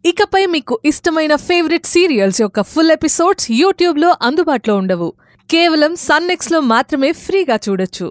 ఇకపై మీకు ఇష్టమైన ఫేవరెట్ సీరియల్స్ యొక్క ఫుల్ ఎపిసోడ్స్ యూట్యూబ్లో అందుబాటులో ఉండవు. కేవలం సన్నెక్స్లో మాత్రమే ఫ్రీగా చూడొచ్చు.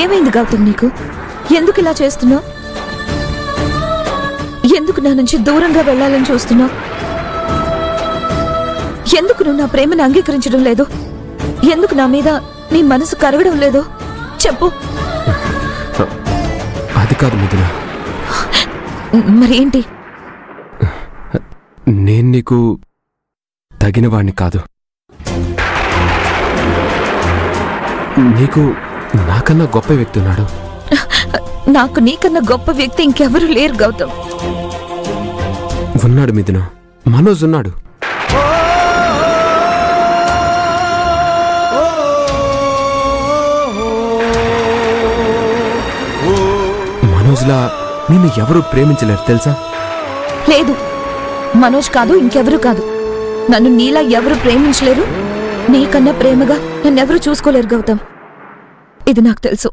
ఏమైంది గౌతమ్ నీకు? ఎందుకు ఇలా చేస్తున్నావు? ఎందుకు నా నుంచి దూరంగా వెళ్ళాలని చూస్తున్నావు? ఎందుకు నువ్వు నా ప్రేమను అంగీకరించడం లేదు? ఎందుకు నా మీద నీ మనసు కరగడం లేదు? చెప్పు. అది కాదు మిథున. మరేంటి? నేను నీకు తగిన వాణ్ణి కాదు. నీకు నాకన్నా గొప్ప వ్యక్తి ఉన్నాడు. నాకు నీకన్నా గొప్ప వ్యక్తి ఇంకెవరూ లేరు గౌతమ్. ఉన్నాడు మిథున, మనోజ్ ఉన్నాడు. మనోజ్లా నిన్ను ఎవరూ ప్రేమించలేరు తెలుసా? లేదు, మనోజ్ కాదు, ఇంకెవరూ కాదు. నన్ను నీలా ఎవరు ప్రేమించలేరు. నీకన్నా ప్రేమగా నన్నెవరూ చూసుకోలేరు గౌతమ్. ఇది నాకు తెలుసు.